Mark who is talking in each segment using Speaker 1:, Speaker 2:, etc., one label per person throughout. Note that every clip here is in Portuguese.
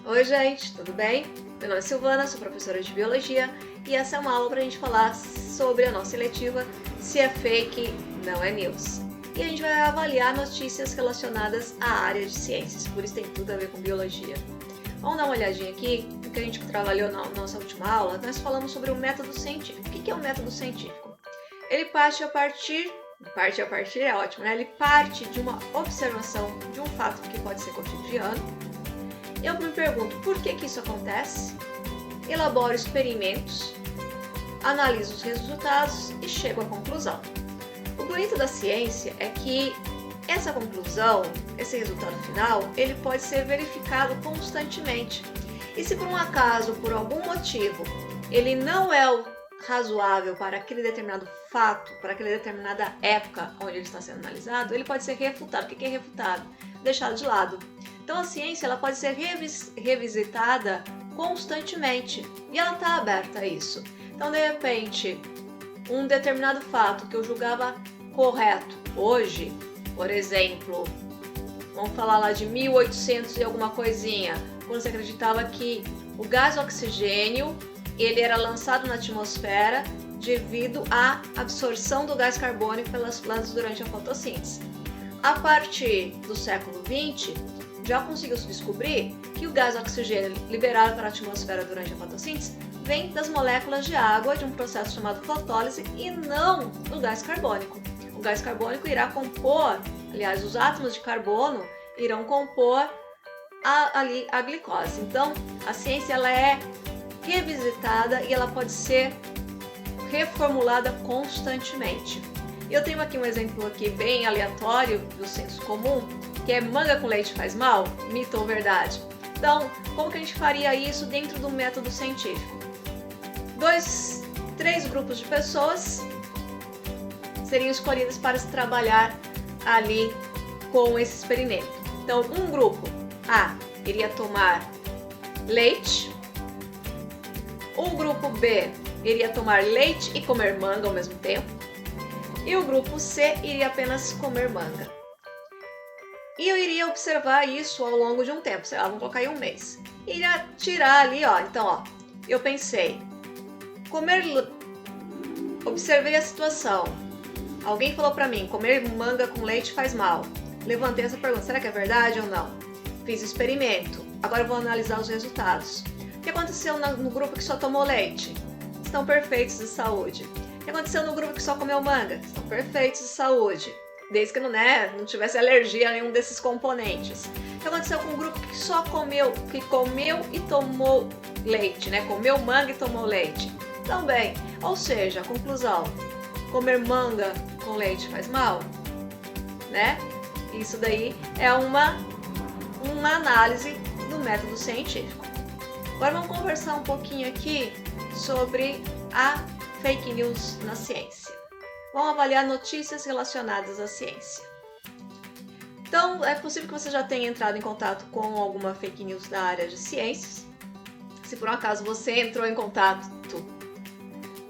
Speaker 1: Oi gente, tudo bem? Meu nome é Silvana, sou professora de Biologia e essa é uma aula para a gente falar sobre a nossa eletiva Se é Fake, Não é News. E a gente vai avaliar notícias relacionadas à área de ciências, por isso tem tudo a ver com Biologia. Vamos dar uma olhadinha aqui no que a gente trabalhou na nossa última aula. Nós falamos sobre o método científico. O que é o método científico? Ele parte a partir é ótimo, né? Ele parte de uma observação de um fato que pode ser cotidiano. Eu me pergunto por que isso acontece, elaboro experimentos, analiso os resultados e chego à conclusão. O bonito da ciência é que essa conclusão, esse resultado final, ele pode ser verificado constantemente. E se por um acaso, por algum motivo, ele não é o razoável para aquele determinado fato, para aquela determinada época onde ele está sendo analisado, ele pode ser refutado. O que é refutado? Deixado de lado. Então a ciência ela pode ser revisitada constantemente e ela está aberta a isso. Então de repente, um determinado fato que eu julgava correto hoje, por exemplo, vamos falar lá de 1800 e alguma coisinha, quando se acreditava que o gás oxigênio ele era lançado na atmosfera devido à absorção do gás carbônico pelas plantas durante a fotossíntese. A partir do século XX, já conseguiu-se descobrir que o gás oxigênio liberado para a atmosfera durante a fotossíntese vem das moléculas de água de um processo chamado fotólise e não do gás carbônico. O gás carbônico irá compor, aliás, os átomos de carbono irão compor a glicose. Então, a ciência ela é revisitada e ela pode ser reformulada constantemente. Eu tenho aqui um exemplo aqui bem aleatório do senso comum, que é manga com leite faz mal? Mito ou verdade? Então, como que a gente faria isso dentro do método científico? 3 grupos de pessoas seriam escolhidas para se trabalhar ali com esse experimento. Então, um grupo A iria tomar leite, o grupo B iria tomar leite e comer manga ao mesmo tempo, e o grupo C iria apenas comer manga. E eu iria observar isso ao longo de um tempo, sei lá, vamos colocar aí um mês. Iria tirar ali, ó, então, ó, eu pensei, observei a situação. Alguém falou pra mim, comer manga com leite faz mal. Levantei essa pergunta, será que é verdade ou não? Fiz o experimento, agora eu vou analisar os resultados. O que aconteceu no grupo que só tomou leite? Estão perfeitos de saúde. O que aconteceu no grupo que só comeu manga? Estão perfeitos de saúde. Desde que não tivesse alergia a nenhum desses componentes. O que aconteceu com o grupo que só comeu e tomou leite, né? Comeu manga e tomou leite? Também. Ou seja, a conclusão, comer manga com leite faz mal? Né? Isso daí é uma análise do método científico. Agora vamos conversar um pouquinho aqui sobre a fake news na ciência. Vamos avaliar notícias relacionadas à ciência. Então, é possível que você já tenha entrado em contato com alguma fake news da área de ciências. Se por um acaso você entrou em contato,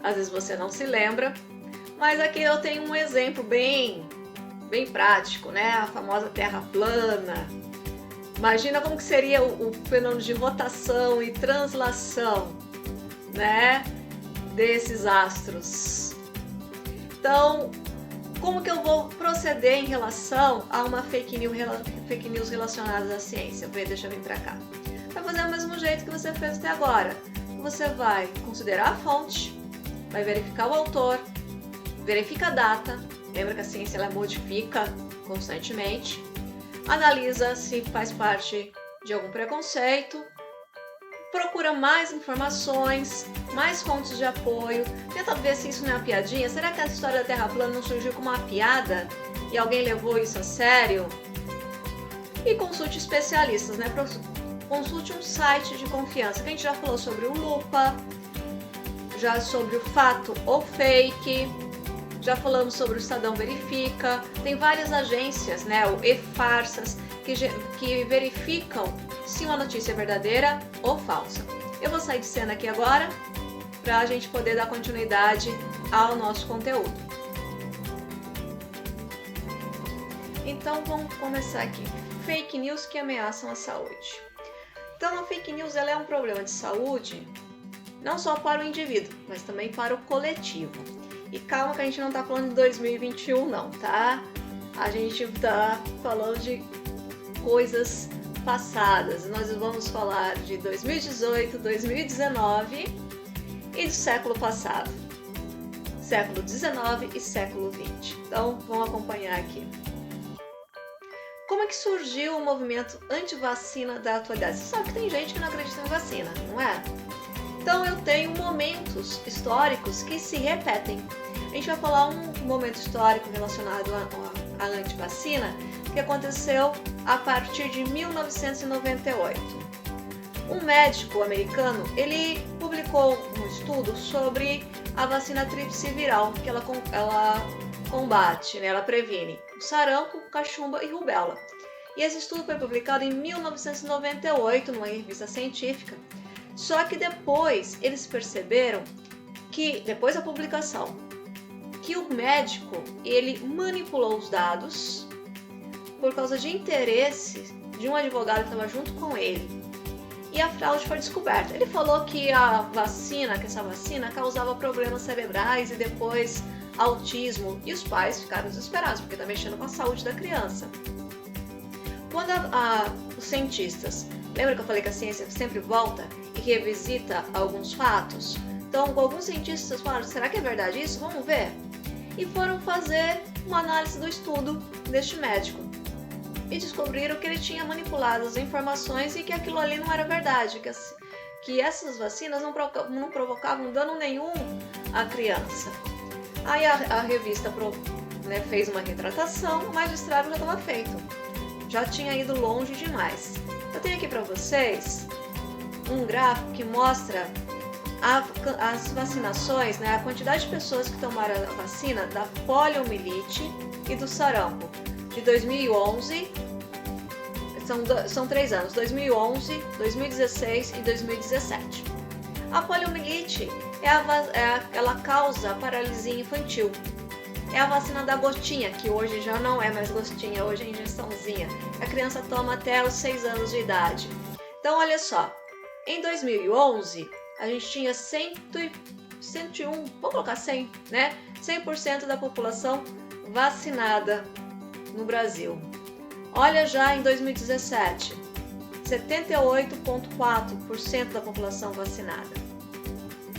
Speaker 1: às vezes você não se lembra, mas aqui eu tenho um exemplo bem prático, né? A famosa Terra plana. Imagina como que seria o fenômeno de rotação e translação, né, desses astros. Então, como que eu vou proceder em relação a uma fake news relacionada à ciência? Deixa eu vir para cá. Vai fazer do mesmo jeito que você fez até agora. Você vai considerar a fonte, vai verificar o autor, verifica a data. Lembra que a ciência ela modifica constantemente. Analisa se faz parte de algum preconceito, procura mais informações, mais fontes de apoio, tenta ver se isso não é uma piadinha. Será que a história da Terra plana não surgiu como uma piada e alguém levou isso a sério? E consulte especialistas, né? Consulte um site de confiança, que a gente já falou sobre o Lupa, já sobre o Fato ou Fake, já falamos sobre o Estadão Verifica, tem várias agências, né, o e-Farsas, que verificam se uma notícia é verdadeira ou falsa. Eu vou sair de cena aqui agora, para a gente poder dar continuidade ao nosso conteúdo. Então vamos começar aqui. Fake news que ameaçam a saúde. Então a fake news ela é um problema de saúde, não só para o indivíduo, mas também para o coletivo. E calma que a gente não está falando de 2021 não, tá? A gente está falando de coisas passadas. Nós vamos falar de 2018, 2019 e do século passado. Século XIX e século XX. Então, vamos acompanhar aqui. Como é que surgiu o movimento anti-vacina da atualidade? Você sabe que tem gente que não acredita em vacina, não é? Então, eu tenho momentos históricos que se repetem. A gente vai falar um momento histórico relacionado à antivacina que aconteceu a partir de 1998. Um médico americano, ele publicou um estudo sobre a vacina tríplice viral, que ela combate, né, ela previne o sarampo, cachumba e rubéola. E esse estudo foi publicado em 1998 numa revista científica. Só que depois eles perceberam que, depois da publicação, que o médico ele manipulou os dados por causa de interesse de um advogado que estava junto com ele. E a fraude foi descoberta. Ele falou que essa vacina causava problemas cerebrais e depois autismo. E os pais ficaram desesperados, porque está mexendo com a saúde da criança. Quando os cientistas, lembra que eu falei que a ciência sempre volta e revisita alguns fatos? Então, alguns cientistas falaram, será que é verdade isso? Vamos ver. E foram fazer uma análise do estudo deste médico. E descobriram que ele tinha manipulado as informações e que aquilo ali não era verdade, que essas vacinas não provocavam dano nenhum à criança. Aí a revista fez uma retratação, mas o estrago já estava feito. Já tinha ido longe demais. Eu tenho aqui para vocês um gráfico que mostra as vacinações, né, a quantidade de pessoas que tomaram a vacina da poliomielite e do sarampo de 2011, são 3 anos, 2011, 2016 e 2017. A poliomielite ela causa paralisia infantil. É a vacina da gotinha, que hoje já não é mais gotinha, hoje é injeçãozinha. A criança toma até os 6 anos de idade. Então, olha só, em 2011, a gente tinha 101, vamos colocar 100, né? 100% da população vacinada no Brasil. Olha já em 2017, 78,4% da população vacinada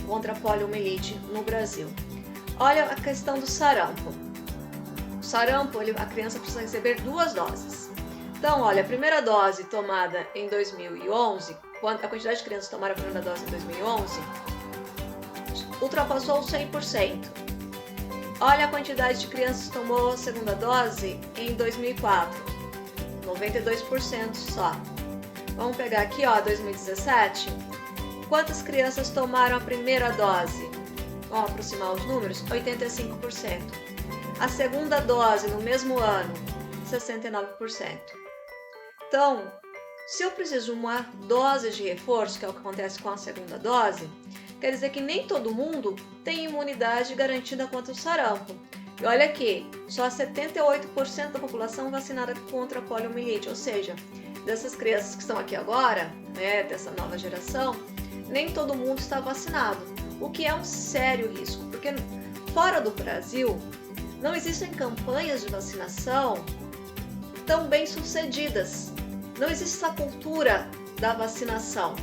Speaker 1: contra a poliomielite no Brasil. Olha a questão do sarampo. O sarampo, a criança precisa receber 2 doses. Então, olha, a primeira dose tomada em 2011, a quantidade de crianças que tomaram a primeira dose em 2011, ultrapassou os 100%. Olha a quantidade de crianças que tomou a segunda dose em 2004, 92% só. Vamos pegar aqui, ó, 2017. Quantas crianças tomaram a primeira dose? Vamos aproximar os números? 85%. A segunda dose no mesmo ano, 69%. Então, se eu preciso de uma dose de reforço, que é o que acontece com a segunda dose, quer dizer que nem todo mundo tem imunidade garantida contra o sarampo. E olha aqui, só 78% da população vacinada contra a poliomielite, ou seja, dessas crianças que estão aqui agora, né, dessa nova geração, nem todo mundo está vacinado, o que é um sério risco, porque fora do Brasil não existem campanhas de vacinação tão bem sucedidas, não existe essa cultura da vacinação.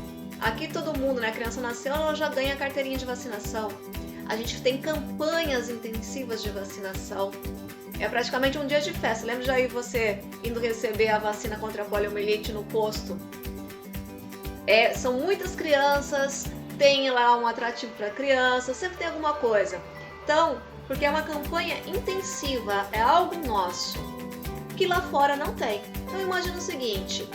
Speaker 1: Aqui todo mundo, né, a criança nasceu, ela já ganha a carteirinha de vacinação. A gente tem campanhas intensivas de vacinação. É praticamente um dia de festa. Lembra já aí você indo receber a vacina contra a poliomielite no posto? São muitas crianças, tem lá um atrativo para criança, sempre tem alguma coisa. Então, porque é uma campanha intensiva, é algo nosso, que lá fora não tem. Então imagina o seguinte,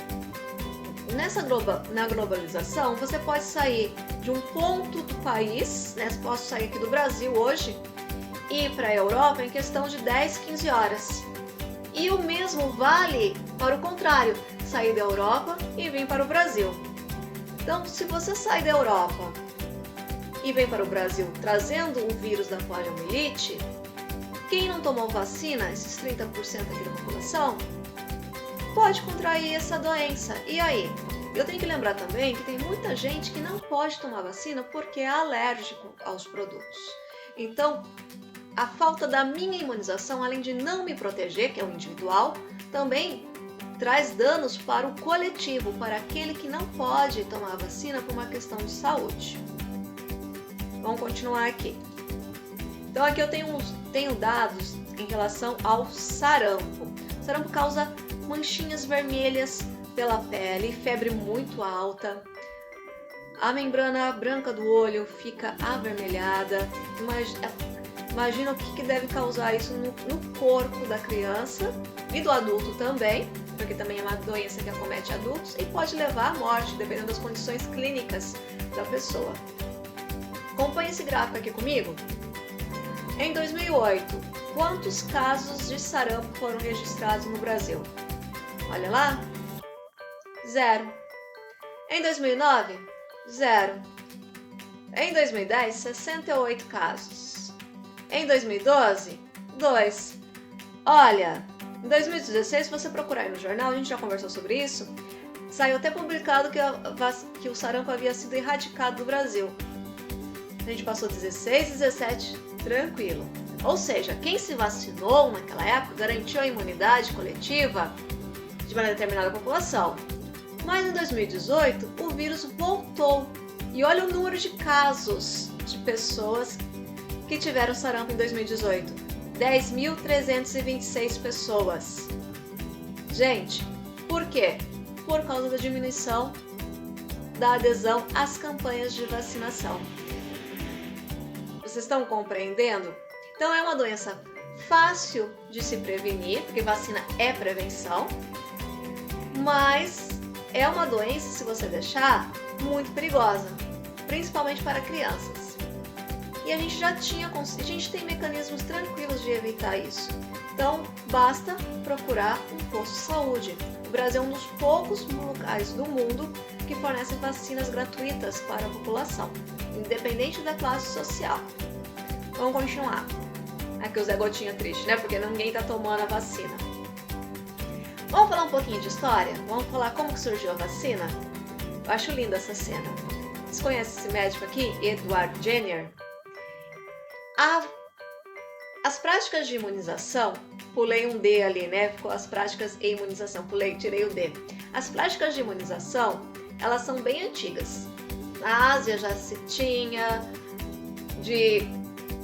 Speaker 1: na globalização, você pode sair de um ponto do país, né? Você pode sair aqui do Brasil hoje e ir para a Europa em questão de 10, 15 horas. E o mesmo vale para o contrário, sair da Europa e vir para o Brasil. Então, se você sai da Europa e vem para o Brasil trazendo o vírus da poliomielite, quem não tomou vacina, esses 30% aqui da população, pode contrair essa doença. E aí? Eu tenho que lembrar também que tem muita gente que não pode tomar vacina porque é alérgico aos produtos. Então, a falta da minha imunização, além de não me proteger, que é o individual, também traz danos para o coletivo, para aquele que não pode tomar a vacina por uma questão de saúde. Vamos continuar aqui. Então aqui eu tenho dados em relação ao sarampo. O sarampo causa manchinhas vermelhas pela pele, febre muito alta, a membrana branca do olho fica avermelhada. Imagina o que deve causar isso no corpo da criança e do adulto também, porque também é uma doença que acomete adultos e pode levar à morte, dependendo das condições clínicas da pessoa. Acompanhe esse gráfico aqui comigo. Em 2008, quantos casos de sarampo foram registrados no Brasil? Olha lá. 0. Em 2009, 0. Em 2010, 68 casos. Em 2012, 2. Olha, em 2016, se você procurar aí no jornal, a gente já conversou sobre isso, saiu até publicado que o sarampo havia sido erradicado do Brasil. A gente passou 16, 17, tranquilo. Ou seja, quem se vacinou naquela época garantiu a imunidade coletiva de uma determinada população. Mas em 2018, o vírus voltou. E olha o número de casos de pessoas que tiveram sarampo em 2018. 10.326 pessoas. Gente, por quê? Por causa da diminuição da adesão às campanhas de vacinação. Vocês estão compreendendo? Então é uma doença fácil de se prevenir, porque vacina é prevenção, mas é uma doença, se você deixar, muito perigosa, principalmente para crianças. E a gente tem mecanismos tranquilos de evitar isso. Então, basta procurar um posto de saúde. O Brasil é um dos poucos locais do mundo que fornece vacinas gratuitas para a população, independente da classe social. Vamos continuar. Aqui o Zé Gotinha triste, né? Porque ninguém tá tomando a vacina. Vamos falar um pouquinho de história? Vamos falar como que surgiu a vacina? Eu acho linda essa cena. Vocês conhecem esse médico aqui? Edward Jenner? As práticas de imunização, pulei um D ali, né? Ficou as práticas e imunização, tirei o D. As práticas de imunização, elas são bem antigas. Na Ásia já se tinha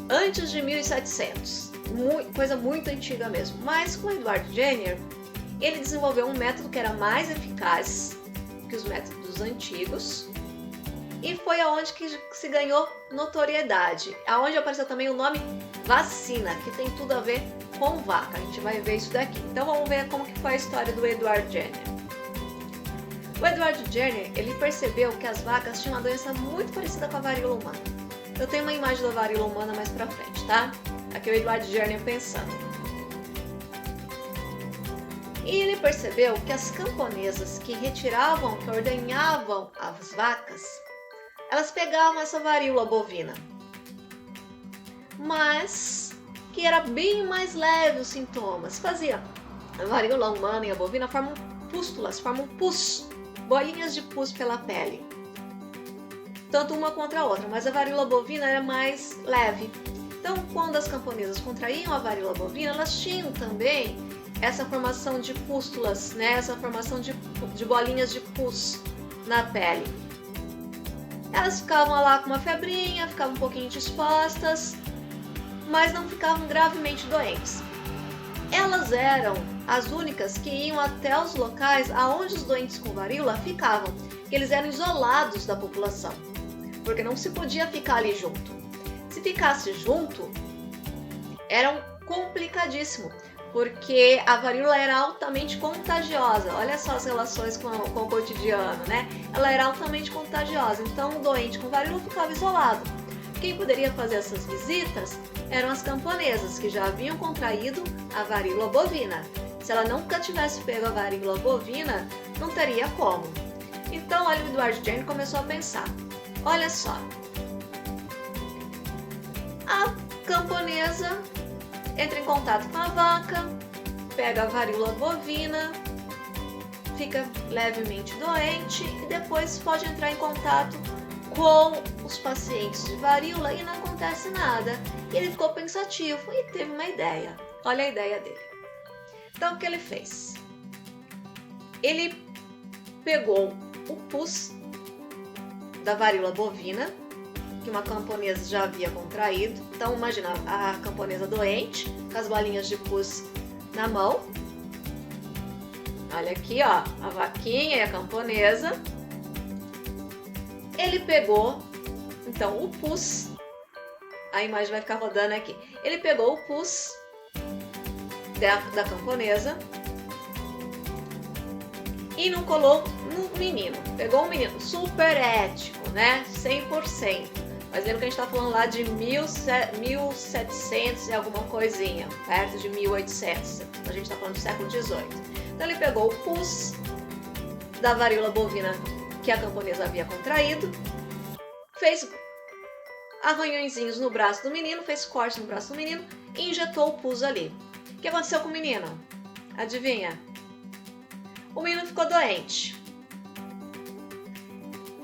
Speaker 1: antes de 1700, coisa muito antiga mesmo. Mas com Edward Jenner, ele desenvolveu um método que era mais eficaz que os métodos antigos e foi aonde que se ganhou notoriedade, aonde apareceu também o nome vacina, que tem tudo a ver com vaca. A gente vai ver isso daqui. Então vamos ver como que foi a história do Edward Jenner. O Edward Jenner, ele percebeu que as vacas tinham uma doença muito parecida com a varíola humana. Eu tenho uma imagem da varíola humana mais pra frente, tá? Aqui é o Edward Jenner pensando. E ele percebeu que as camponesas que ordenhavam as vacas, elas pegavam essa varíola bovina, mas que era bem mais leve os sintomas. Fazia a varíola humana e a bovina formam pústulas, formam pus, bolinhas de pus pela pele, tanto uma contra a outra, mas a varíola bovina era mais leve. Então, quando as camponesas contraíam a varíola bovina, elas tinham também essa formação de pústulas, né? Essa formação de bolinhas de pus na pele. Elas ficavam lá com uma febrinha, ficavam um pouquinho dispostas, mas não ficavam gravemente doentes. Elas eram as únicas que iam até os locais aonde os doentes com varíola ficavam, que eles eram isolados da população, porque não se podia ficar ali junto. Se ficasse junto, era complicadíssimo, porque a varíola era altamente contagiosa. Olha só as relações com o cotidiano, né? Ela era altamente contagiosa, então o doente com varíola ficava isolado. Quem poderia fazer essas visitas eram as camponesas, que já haviam contraído a varíola bovina. Se ela nunca tivesse pego a varíola bovina, não teria como. Então, olha, o Edward Jenner começou a pensar. Olha só, a camponesa entra em contato com a vaca, pega a varíola bovina, fica levemente doente e depois pode entrar em contato com os pacientes de varíola e não acontece nada. E ele ficou pensativo e teve uma ideia. Olha a ideia dele. Então, o que ele fez? Ele pegou o pus da varíola bovina, que uma camponesa já havia contraído. Então, imagina a camponesa doente, com as bolinhas de pus na mão. Olha aqui, ó, a vaquinha e a camponesa. Ele pegou, então, o pus. A imagem vai ficar rodando aqui. Ele pegou o pus da camponesa e inoculou no menino. Pegou um menino super ético, né? 100%. Mas lembra que a gente tá falando lá de 1700 e alguma coisinha, perto de 1800. A gente tá falando do século 18. Então ele pegou o pus da varíola bovina que a camponesa havia contraído, fez arranhõezinhos no braço do menino, fez corte no braço do menino e injetou o pus ali. O que aconteceu com o menino? Adivinha? O menino ficou doente.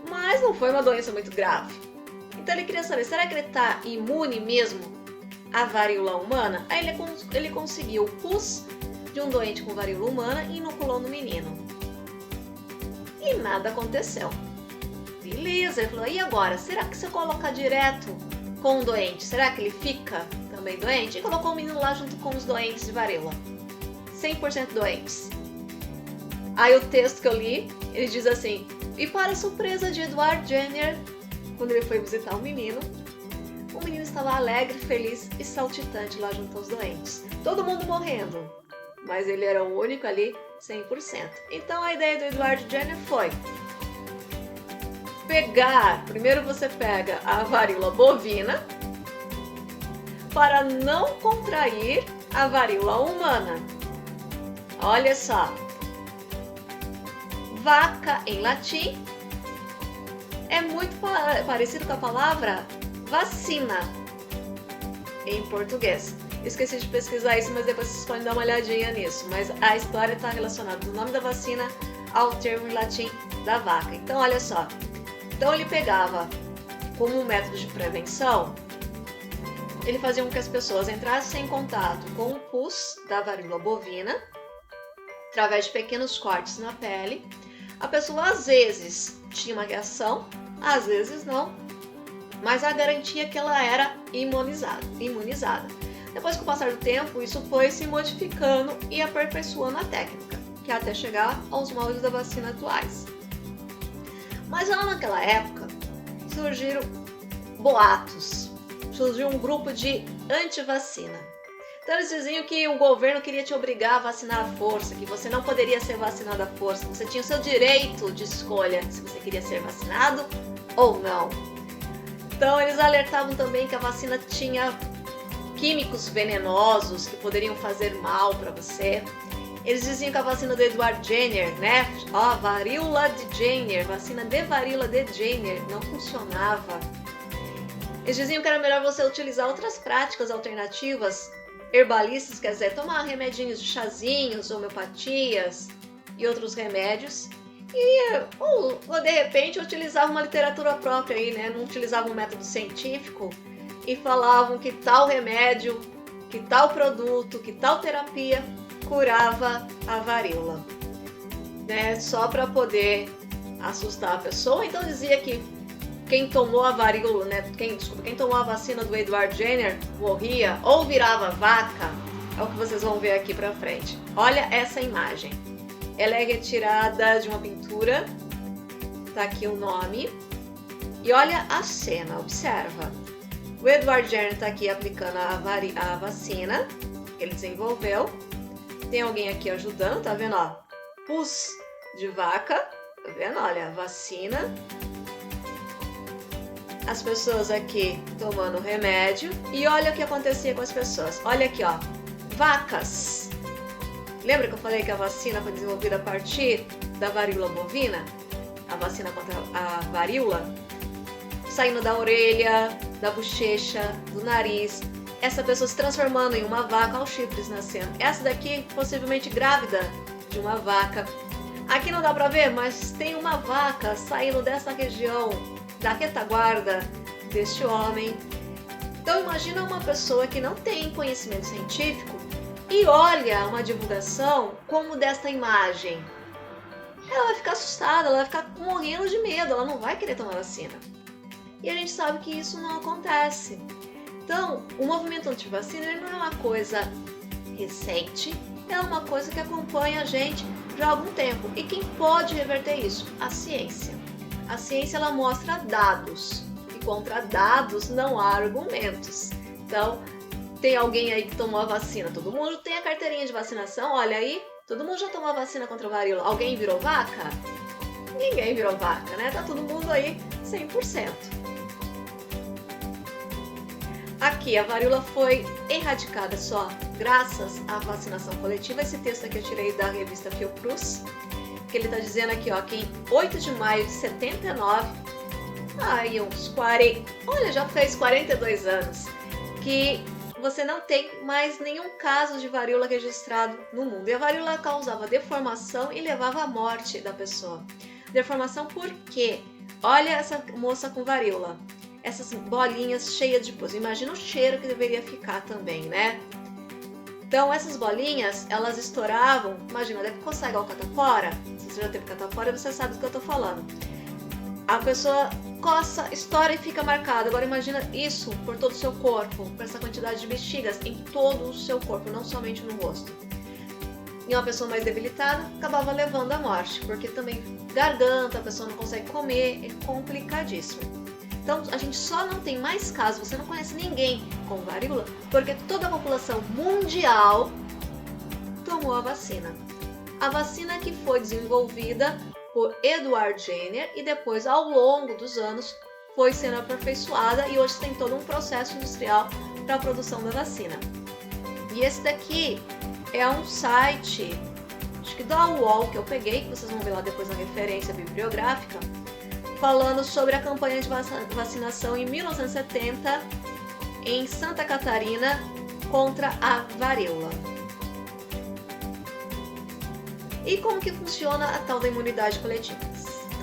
Speaker 1: Mas não foi uma doença muito grave. Então ele queria saber, será que ele está imune mesmo à varíola humana? Aí ele conseguiu o pus de um doente com varíola humana e inoculou no menino. E nada aconteceu. Beleza, ele falou, e agora? Será que se eu colocar direto com o doente, será que ele fica também doente? E colocou o menino lá junto com os doentes de varíola. 100% doentes. Aí o texto que eu li, ele diz assim, e para a surpresa de Edward Jenner, quando ele foi visitar o menino estava alegre, feliz e saltitante lá junto aos doentes. Todo mundo morrendo, mas ele era o único ali 100%. Então a ideia do Edward Jenner foi primeiro você pega a varíola bovina para não contrair a varíola humana. Olha só, vaca em latim é muito parecido com a palavra vacina em português. Esqueci de pesquisar isso, mas depois vocês podem dar uma olhadinha nisso. Mas a história está relacionada do nome da vacina ao termo em latim da vaca. Então, olha só. Então, ele pegava como um método de prevenção, ele fazia com que as pessoas entrassem em contato com o pus da varíola bovina, através de pequenos cortes na pele. A pessoa, às vezes, tinha uma reação, às vezes não, mas a garantia é que ela era imunizada. Depois, com o passar do tempo, isso foi se modificando e aperfeiçoando a técnica, que é até chegar aos moldes da vacina atuais. Mas lá naquela época, surgiram boatos, surgiu um grupo de anti-vacina. Então eles diziam que o governo queria te obrigar a vacinar à força, que você não poderia ser vacinado à força, você tinha o seu direito de escolha se você queria ser vacinado ou não. Então eles alertavam também que a vacina tinha químicos venenosos que poderiam fazer mal para você. Eles diziam que a vacina do Edward Jenner, né? Ó, varíola de Jenner, vacina de varíola de Jenner, não funcionava. Eles diziam que era melhor você utilizar outras práticas alternativas, herbalistas, quer dizer, tomar remedinhos de chazinhos, homeopatias e outros remédios. Ou de repente utilizava uma literatura própria aí, né? Não utilizava um método científico e falavam que tal remédio, que tal produto, que tal terapia curava a varíola, né? Só para poder assustar a pessoa. Então dizia que quem tomou a varíola, né? Quem tomou a vacina do Edward Jenner morria ou virava vaca. É o que vocês vão ver aqui para frente. Olha essa imagem. Ela é retirada de uma pintura. Tá aqui o nome. E olha a cena, observa. O Edward Jenner está aqui aplicando a vacina. Ele desenvolveu. Tem alguém aqui ajudando, tá vendo? Ó, pus de vaca, tá vendo? Olha, a vacina. As pessoas aqui tomando remédio. E olha o que acontecia com as pessoas. Olha aqui, ó, vacas. Lembra que eu falei que a vacina foi desenvolvida a partir da varíola bovina? A vacina contra a varíola? Saindo da orelha, da bochecha, do nariz. Essa pessoa se transformando em uma vaca aos chifres nascendo. Essa daqui, possivelmente grávida de uma vaca. Aqui não dá pra ver, mas tem uma vaca saindo dessa região da retaguarda deste homem. Então imagina uma pessoa que não tem conhecimento científico e olha uma divulgação como desta imagem. Ela vai ficar assustada, ela vai ficar morrendo de medo, ela não vai querer tomar vacina. E a gente sabe que isso não acontece. Então, o movimento anti-vacina não é uma coisa recente, é uma coisa que acompanha a gente já há algum tempo. E quem pode reverter isso? A ciência. A ciência ela mostra dados, e contra dados não há argumentos. Então, tem alguém aí que tomou a vacina? Todo mundo tem a carteirinha de vacinação? Olha aí, todo mundo já tomou a vacina contra a varíola. Alguém virou vaca? Ninguém virou vaca, né? Tá todo mundo aí 100%. Aqui, a varíola foi erradicada só graças à vacinação coletiva. Esse texto aqui eu tirei da revista Fiocruz, que ele tá dizendo aqui, ó, que em 8 de maio de 79, aí uns 40, olha, já fez 42 anos, que você não tem mais nenhum caso de varíola registrado no mundo. E a varíola causava deformação e levava à morte da pessoa. Deformação por quê? Olha essa moça com varíola. Essas bolinhas cheias de pus. Imagina o cheiro que deveria ficar também, né? Então, essas bolinhas, elas estouravam. Imagina, deve coçar igual catapora. Se você já teve catapora, você sabe do que eu tô falando. A pessoa coça, estoura e fica marcada. Agora, imagina isso por todo o seu corpo, por essa quantidade de bexigas em todo o seu corpo, não somente no rosto. E uma pessoa mais debilitada acabava levando à morte, porque também garganta, a pessoa não consegue comer, é complicadíssimo. Então, a gente só não tem mais casos, você não conhece ninguém com varíola, porque toda a população mundial tomou a vacina. A vacina que foi desenvolvida por Edward Jenner e depois, ao longo dos anos, foi sendo aperfeiçoada e hoje tem todo um processo industrial para a produção da vacina. E esse daqui é um site, acho que da UOL, que eu peguei, que vocês vão ver lá depois na referência bibliográfica, falando sobre a campanha de vacinação em 1970 em Santa Catarina contra a varíola. E como que funciona a tal da imunidade coletiva?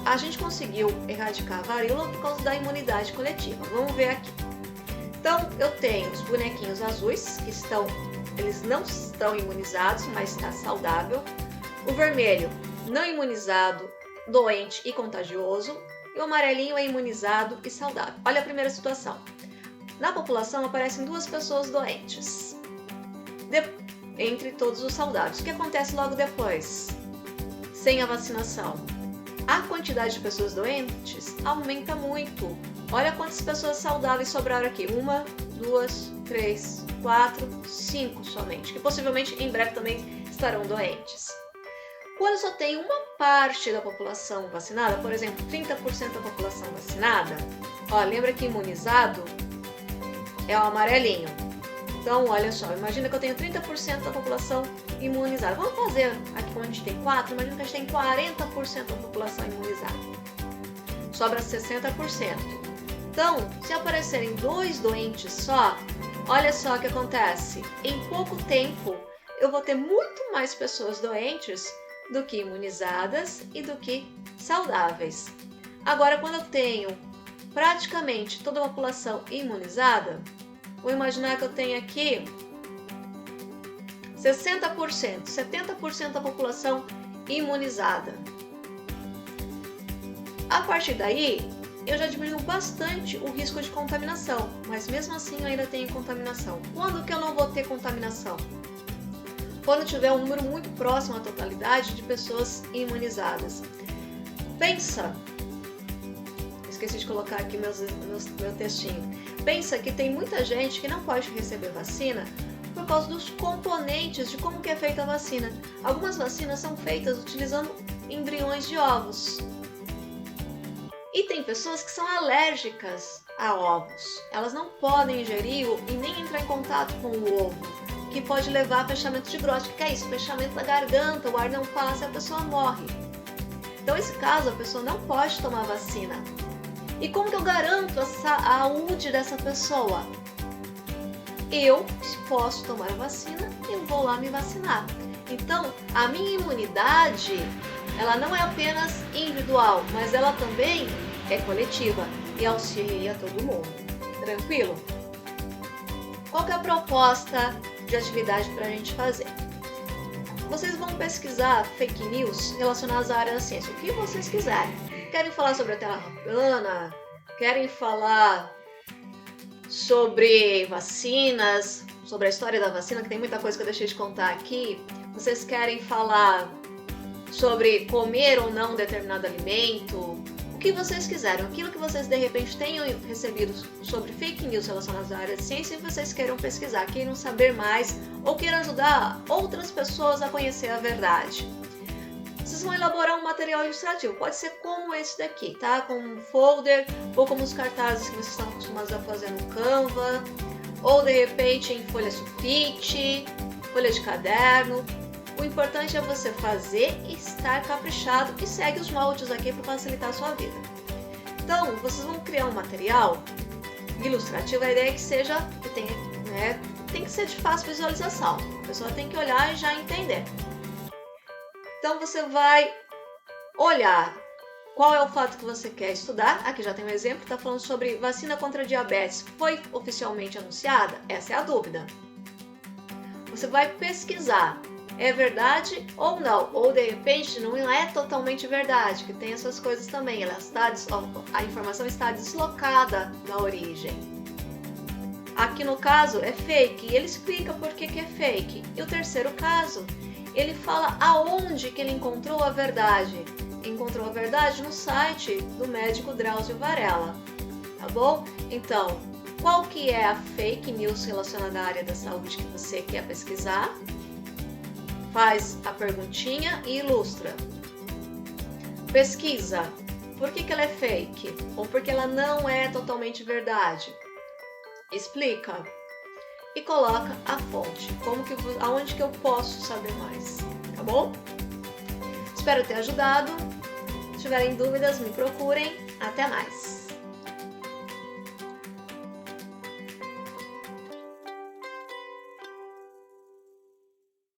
Speaker 1: A gente conseguiu erradicar a varíola por causa da imunidade coletiva. Vamos ver aqui. Então, eu tenho os bonequinhos azuis, que eles não estão imunizados, mas está saudável. O vermelho, não imunizado, doente e contagioso. E o amarelinho é imunizado e saudável. Olha a primeira situação. Na população aparecem 2 pessoas doentes, entre todos os saudáveis. O que acontece logo depois? Sem a vacinação, a quantidade de pessoas doentes aumenta muito. Olha quantas pessoas saudáveis sobraram aqui. 1, 2, 3, 4, 5 somente, que possivelmente em breve também estarão doentes. Quando só tem uma parte da população vacinada, por exemplo, 30% da população vacinada, ó, lembra que imunizado é o amarelinho. Então, olha só, imagina que eu tenho 30% da população imunizada. Vamos fazer aqui como a gente tem 4, imagina que a gente tem 40% da população imunizada. Sobra 60%. Então, se aparecerem 2 doentes só, olha só o que acontece. Em pouco tempo, eu vou ter muito mais pessoas doentes do que imunizadas e do que saudáveis. Agora, quando eu tenho praticamente toda a população imunizada, vou imaginar que eu tenho aqui 60%, 70% da população imunizada. A partir daí, eu já diminuo bastante o risco de contaminação, mas mesmo assim eu ainda tenho contaminação. Quando que eu não vou ter contaminação? Quando tiver um número muito próximo à totalidade de pessoas imunizadas. Pensa, esqueci de colocar aqui meu textinho. Pensa que tem muita gente que não pode receber vacina por causa dos componentes de como que é feita a vacina. Algumas vacinas são feitas utilizando embriões de ovos. E tem pessoas que são alérgicas a ovos. Elas não podem ingerir e nem entrar em contato com o ovo, que pode levar a fechamento de glote. O que é isso? Fechamento da garganta, o ar não passa e a pessoa morre. Então, nesse caso, a pessoa não pode tomar vacina. E como que eu garanto a saúde dessa pessoa? Eu posso tomar a vacina e vou lá me vacinar. Então, a minha imunidade ela não é apenas individual, mas ela também é coletiva e auxilia todo mundo. Tranquilo? Qual que é a proposta de atividade para a gente fazer? Vocês vão pesquisar fake news relacionadas à área da ciência, o que vocês quiserem. Querem falar sobre a Terra plana? Querem falar sobre vacinas, sobre a história da vacina, que tem muita coisa que eu deixei de contar aqui. Vocês querem falar sobre comer ou não determinado alimento, o que vocês quiserem, aquilo que vocês de repente tenham recebido sobre fake news relacionadas à área de ciência e vocês queiram pesquisar, queiram saber mais ou queiram ajudar outras pessoas a conhecer a verdade. Vocês vão elaborar um material ilustrativo, pode ser como esse daqui, tá? Como um folder ou como os cartazes que vocês estão acostumados a fazer no Canva, ou de repente em folha sulfite, folha de caderno. O importante é você fazer e estar caprichado e segue os moldes aqui para facilitar a sua vida. Então, vocês vão criar um material ilustrativo, a ideia é que seja, tem que ser de fácil visualização. A pessoa tem que olhar e já entender. Então, você vai olhar qual é o fato que você quer estudar. Aqui já tem um exemplo, está falando sobre vacina contra diabetes. Foi oficialmente anunciada? Essa é a dúvida. Você vai pesquisar. É verdade ou não? Ou de repente não é totalmente verdade, que tem essas coisas também. A informação está deslocada da origem. Aqui no caso é fake e ele explica por que é fake. E o terceiro caso, ele fala aonde que ele encontrou a verdade. Encontrou a verdade no site do médico Drauzio Varella, tá bom? Então, qual que é a fake news relacionada à área da saúde que você quer pesquisar? Faz a perguntinha e ilustra. Pesquisa. Por que ela é fake? Ou porque ela não é totalmente verdade? Explica. E coloca a fonte. Aonde que eu posso saber mais? Tá bom? Espero ter ajudado. Se tiverem dúvidas, me procurem. Até mais!